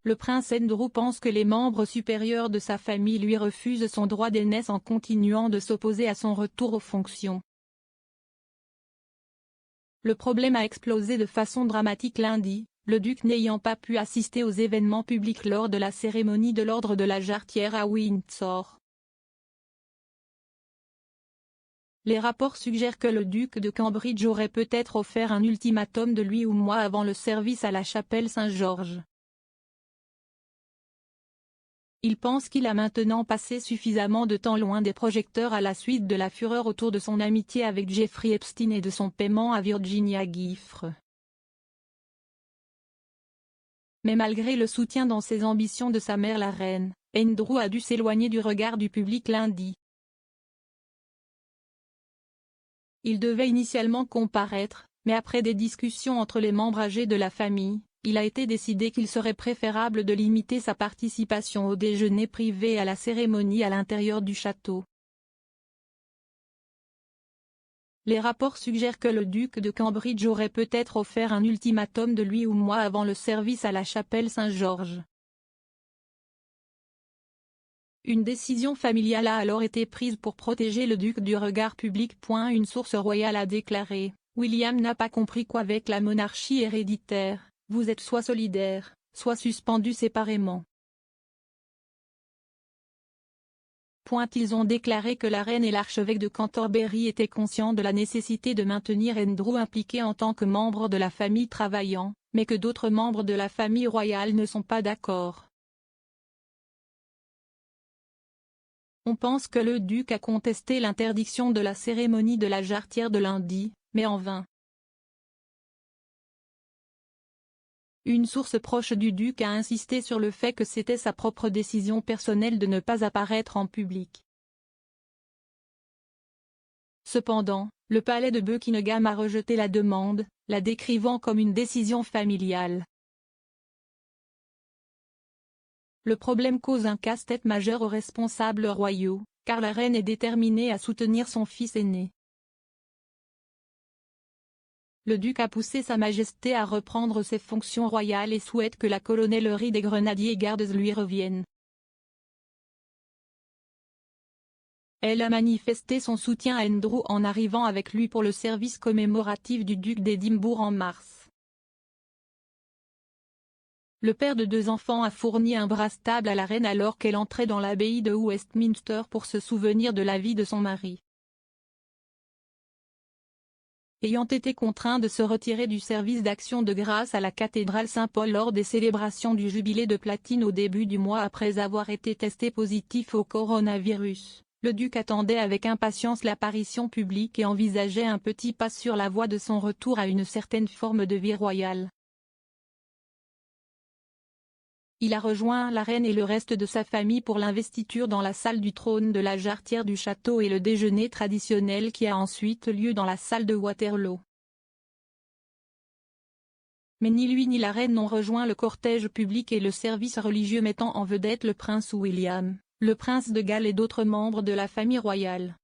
Le prince Andrew pense que les membres supérieurs de sa famille lui refusent son droit d'aînesse en continuant de s'opposer à son retour aux fonctions. Le problème a explosé de façon dramatique lundi, le duc n'ayant pas pu assister aux événements publics lors de la cérémonie de l'ordre de la Jarretière à Windsor. Les rapports suggèrent que le duc de Cambridge aurait peut-être offert un ultimatum de 8 mois avant le service à la chapelle Saint-Georges. Il pense qu'il a maintenant passé suffisamment de temps loin des projecteurs à la suite de la fureur autour de son amitié avec Jeffrey Epstein et de son paiement à Virginia Giffre. Mais malgré le soutien dans ses ambitions de sa mère la reine, Andrew a dû s'éloigner du regard du public lundi. Il devait initialement comparaître, mais après des discussions entre les membres âgés de la famille, il a été décidé qu'il serait préférable de limiter sa participation au déjeuner privé et à la cérémonie à l'intérieur du château. Les rapports suggèrent que le duc de Cambridge aurait peut-être offert un ultimatum de 8 mois avant le service à la chapelle Saint-Georges. Une décision familiale a alors été prise pour protéger le duc du regard public. Une source royale a déclaré « William n'a pas compris qu'avec la monarchie héréditaire, vous êtes soit solidaires, soit suspendus séparément. » Ils ont déclaré que la reine et l'archevêque de Canterbury étaient conscients de la nécessité de maintenir Andrew impliqué en tant que membre de la famille travaillant, mais que d'autres membres de la famille royale ne sont pas d'accord. On pense que le duc a contesté l'interdiction de la cérémonie de la Jarretière de lundi, mais en vain. Une source proche du duc a insisté sur le fait que c'était sa propre décision personnelle de ne pas apparaître en public. Cependant, le palais de Buckingham a rejeté la demande, la décrivant comme une décision familiale. Le problème cause un casse-tête majeur aux responsables royaux, car la reine est déterminée à soutenir son fils aîné. Le duc a poussé Sa Majesté à reprendre ses fonctions royales et souhaite que la colonellerie des grenadiers gardes lui revienne. Elle a manifesté son soutien à Andrew en arrivant avec lui pour le service commémoratif du duc d'Édimbourg en mars. Le père de 2 enfants a fourni un bras stable à la reine alors qu'elle entrait dans l'abbaye de Westminster pour se souvenir de la vie de son mari. Ayant été contraint de se retirer du service d'action de grâce à la cathédrale Saint-Paul lors des célébrations du jubilé de platine au début du mois après avoir été testé positif au coronavirus, le duc attendait avec impatience l'apparition publique et envisageait un petit pas sur la voie de son retour à une certaine forme de vie royale. Il a rejoint la reine et le reste de sa famille pour l'investiture dans la salle du trône de la Jarretière du château et le déjeuner traditionnel qui a ensuite lieu dans la salle de Waterloo. Mais ni lui ni la reine n'ont rejoint le cortège public et le service religieux mettant en vedette le prince William, le prince de Galles et d'autres membres de la famille royale.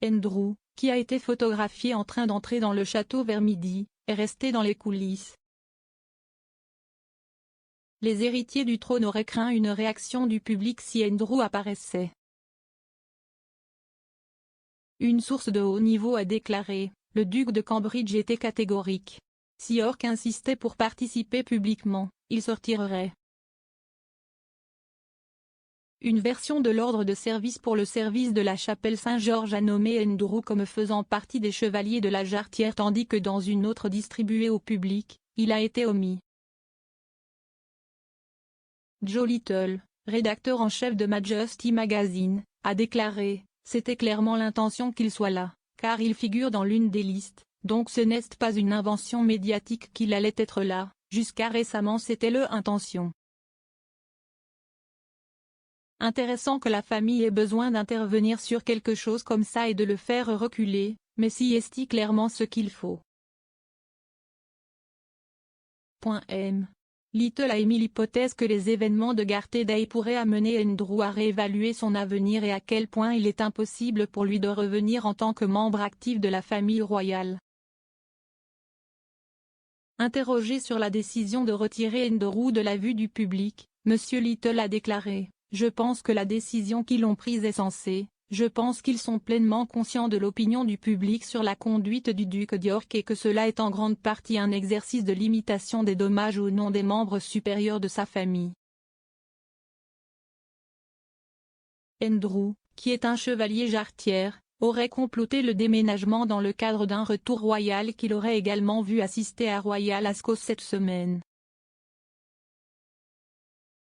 Andrew, qui a été photographié en train d'entrer dans le château vers midi, est resté dans les coulisses. Les héritiers du trône auraient craint une réaction du public si Andrew apparaissait. Une source de haut niveau a déclaré « Le duc de Cambridge était catégorique. Si York insistait pour participer publiquement, il sortirait. » Une version de l'ordre de service pour le service de la chapelle Saint-Georges a nommé Andrew comme faisant partie des chevaliers de la Jarretière tandis que dans une autre distribuée au public, il a été omis. Joe Little, rédacteur en chef de Majesty Magazine, a déclaré « C'était clairement l'intention qu'il soit là, car il figure dans l'une des listes, donc ce n'est pas une invention médiatique qu'il allait être là, jusqu'à récemment c'était leur intention. » Intéressant que la famille ait besoin d'intervenir sur quelque chose comme ça et de le faire reculer, mais si est clairement ce qu'il faut. M. Little a émis l'hypothèse que les événements de Garter Day pourraient amener Andrew à réévaluer son avenir et à quel point il est impossible pour lui de revenir en tant que membre actif de la famille royale. Interrogé sur la décision de retirer Andrew de la vue du public, M. Little a déclaré « Je pense que la décision qu'ils ont prise est sensée, je pense qu'ils sont pleinement conscients de l'opinion du public sur la conduite du duc d'York et que cela est en grande partie un exercice de limitation des dommages au nom des membres supérieurs de sa famille. » Andrew, qui est un chevalier jarretière, aurait comploté le déménagement dans le cadre d'un retour royal qu'il aurait également vu assister à Royal Ascot cette semaine.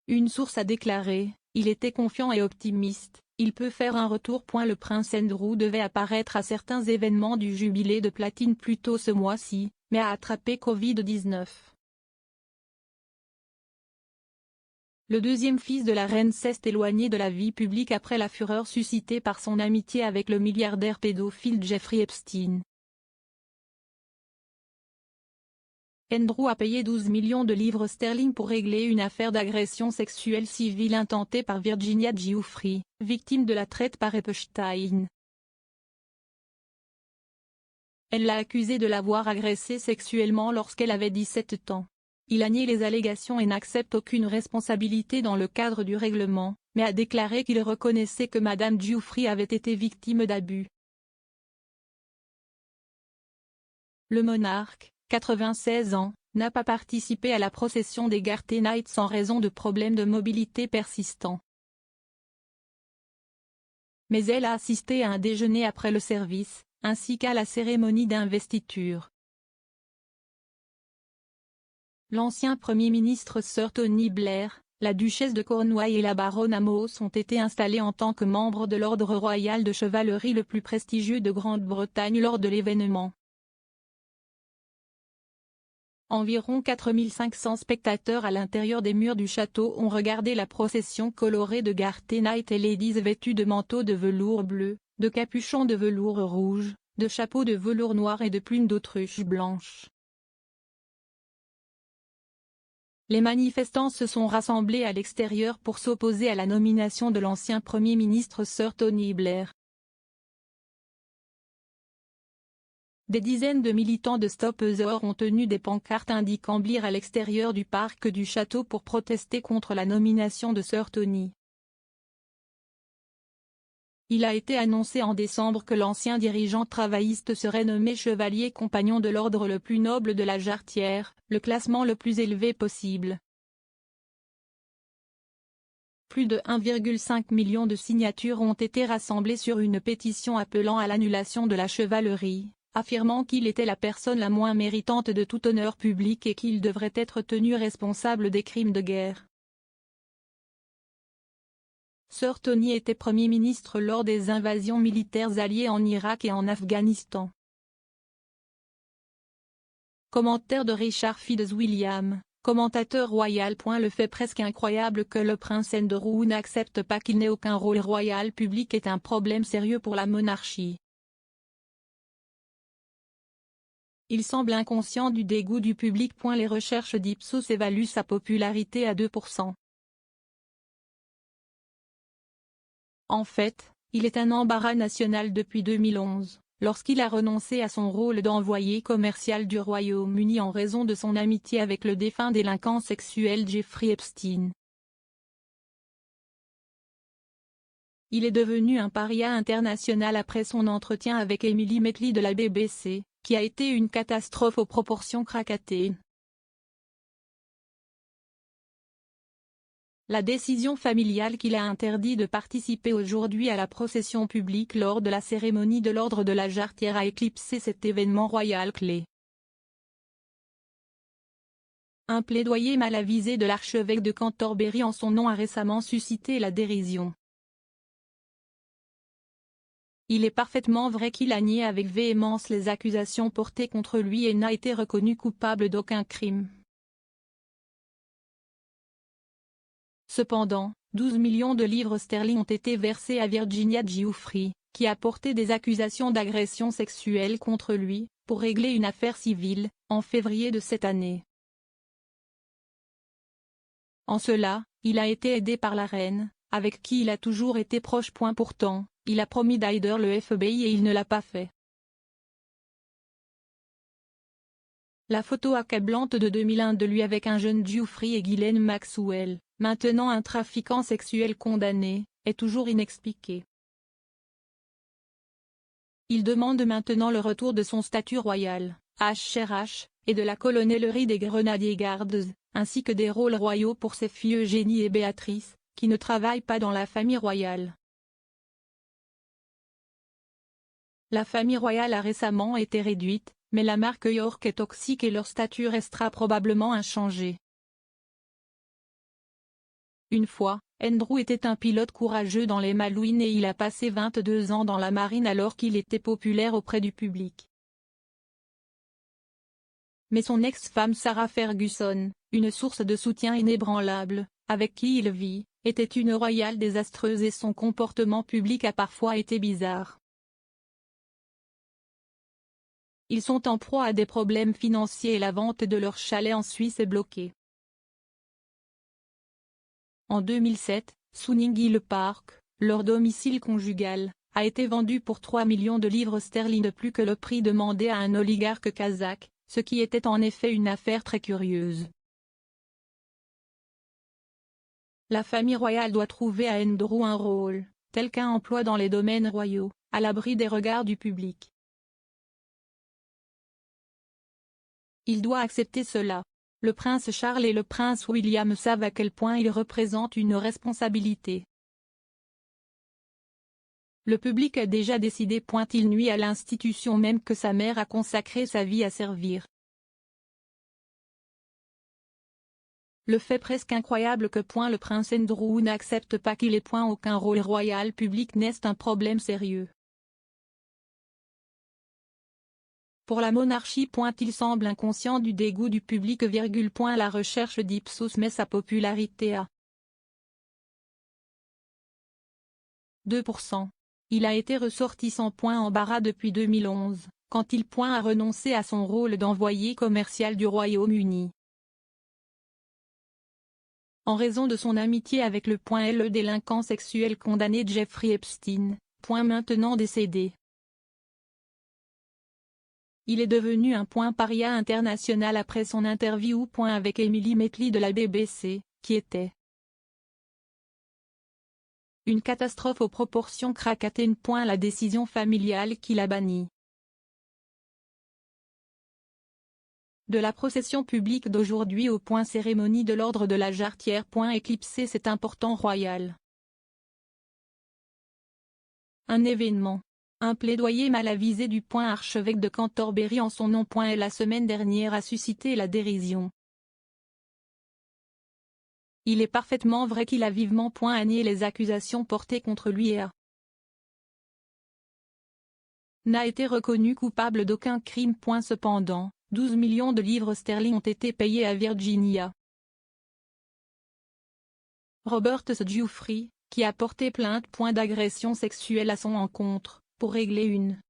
Une source a déclaré « Il était confiant et optimiste, il peut faire un retour. » Le prince Andrew devait apparaître à certains événements du jubilé de platine plus tôt ce mois-ci, mais a attrapé Covid-19. Le deuxième fils de la reine s'est éloigné de la vie publique après la fureur suscitée par son amitié avec le milliardaire pédophile Jeffrey Epstein. Andrew a payé 12 millions de livres sterling pour régler une affaire d'agression sexuelle civile intentée par Virginia Giuffre, victime de la traite par Epstein. Elle l'a accusé de l'avoir agressée sexuellement lorsqu'elle avait 17 ans. Il a nié les allégations et n'accepte aucune responsabilité dans le cadre du règlement, mais a déclaré qu'il reconnaissait que Madame Giuffre avait été victime d'abus. Le monarque, 96 ans, n'a pas participé à la procession des Garter Knights en raison de problèmes de mobilité persistants. Mais elle a assisté à un déjeuner après le service, ainsi qu'à la cérémonie d'investiture. L'ancien Premier ministre Sir Tony Blair, la duchesse de Cornouailles et la baronne Amos ont été installés en tant que membres de l'ordre royal de chevalerie le plus prestigieux de Grande-Bretagne lors de l'événement. Environ 4500 spectateurs à l'intérieur des murs du château ont regardé la procession colorée de Garter Knights et Ladies vêtues de manteaux de velours bleu, de capuchons de velours rouge, de chapeaux de velours noir et de plumes d'autruche blanche. Les manifestants se sont rassemblés à l'extérieur pour s'opposer à la nomination de l'ancien Premier ministre Sir Tony Blair. Des dizaines de militants de Stop the War ont tenu des pancartes indiquant Blair à l'extérieur du parc du château pour protester contre la nomination de Sir Tony. Il a été annoncé en décembre que l'ancien dirigeant travailliste serait nommé chevalier compagnon de l'ordre le plus noble de la jarretière, le classement le plus élevé possible. Plus de 1,5 million de signatures ont été rassemblées sur une pétition appelant à l'annulation de la chevalerie, affirmant qu'il était la personne la moins méritante de tout honneur public et qu'il devrait être tenu responsable des crimes de guerre. Sir Tony était Premier ministre lors des invasions militaires alliées en Irak et en Afghanistan. Commentaire de Richard Fitzwilliam, commentateur royal. Le fait presque incroyable que le prince Andrew n'accepte pas qu'il n'ait aucun rôle royal public est un problème sérieux pour la monarchie. Il semble inconscient du dégoût du public. Les recherches d'Ipsos évaluent sa popularité à 2%. En fait, il est un embarras national depuis 2011, lorsqu'il a renoncé à son rôle d'envoyé commercial du Royaume-Uni en raison de son amitié avec le défunt délinquant sexuel Jeffrey Epstein. Il est devenu un paria international après son entretien avec Emily Maitlis de la BBC, qui a été une catastrophe aux proportions krakatènes. La décision familiale qui l'a interdit de participer aujourd'hui à la procession publique lors de la cérémonie de l'ordre de la jarretière a éclipsé cet événement royal clé. Un plaidoyer mal avisé de l'archevêque de Canterbury en son nom a récemment suscité la dérision. Il est parfaitement vrai qu'il a nié avec véhémence les accusations portées contre lui et n'a été reconnu coupable d'aucun crime. Cependant, 12 millions de livres sterling ont été versés à Virginia Giuffre, qui a porté des accusations d'agression sexuelle contre lui, pour régler une affaire civile, en février de cette année. En cela, il a été aidé par la reine, avec qui il a toujours été proche. Pourtant, il a promis d'aider le FBI et il ne l'a pas fait. La photo accablante de 2001 de lui avec un jeune Geoffrey et Ghislaine Maxwell, maintenant un trafiquant sexuel condamné, est toujours inexpliquée. Il demande maintenant le retour de son statut royal, HRH, et de la colonellerie des Grenadier Guards, ainsi que des rôles royaux pour ses filles Eugénie et Béatrice, qui ne travaillent pas dans la famille royale. La famille royale a récemment été réduite, mais la marque York est toxique et leur statut restera probablement inchangé. Une fois, Andrew était un pilote courageux dans les Malouines et il a passé 22 ans dans la marine alors qu'il était populaire auprès du public. Mais son ex-femme Sarah Ferguson, une source de soutien inébranlable, avec qui il vit, était une royale désastreuse et son comportement public a parfois été bizarre. Ils sont en proie à des problèmes financiers et la vente de leur chalet en Suisse est bloquée. En 2007, Sunnings Hill Park, leur domicile conjugal, a été vendu pour 3 millions de livres sterling de plus que le prix demandé à un oligarque kazakh, ce qui était en effet une affaire très curieuse. La famille royale doit trouver à Andrew un rôle, tel qu'un emploi dans les domaines royaux, à l'abri des regards du public. Il doit accepter cela. Le prince Charles et le prince William savent à quel point ils représentent une responsabilité. Le public a déjà décidé. Il nuit à l'institution même que sa mère a consacré sa vie à servir. Le fait presque incroyable que le prince Andrew n'accepte pas qu'il ait aucun rôle royal public n'est un problème sérieux. Pour la monarchie. Il semble inconscient du dégoût du public. La recherche d'Ipsos met sa popularité à 2%. Il a été ressorti sans embarras depuis 2011, quand il a renoncé à son rôle d'envoyé commercial du Royaume-Uni. En raison de son amitié avec le délinquant sexuel condamné Jeffrey Epstein, maintenant décédé. Il est devenu un paria international après son interview avec Emily Maitlis de la BBC, qui était une catastrophe aux proportions krakatènes. La décision familiale qui l'a banni de la procession publique d'aujourd'hui au cérémonie de l'ordre de la Jarretière. Éclipser cet important royal. Un événement. Un plaidoyer mal avisé du archevêque de Canterbury en son nom. Et la semaine dernière a suscité la dérision. Il est parfaitement vrai qu'il a vivement nié les accusations portées contre lui et n'a été reconnu coupable d'aucun crime. Cependant, 12 millions de livres sterling ont été payés à Virginia Roberts Geoffrey, qui a porté plainte d'agression sexuelle à son encontre, pour régler une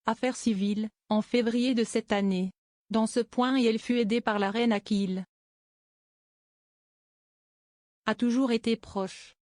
affaire civile, en février de cette année. Dans ce elle fut aidée par la reine à qui il a toujours été proche.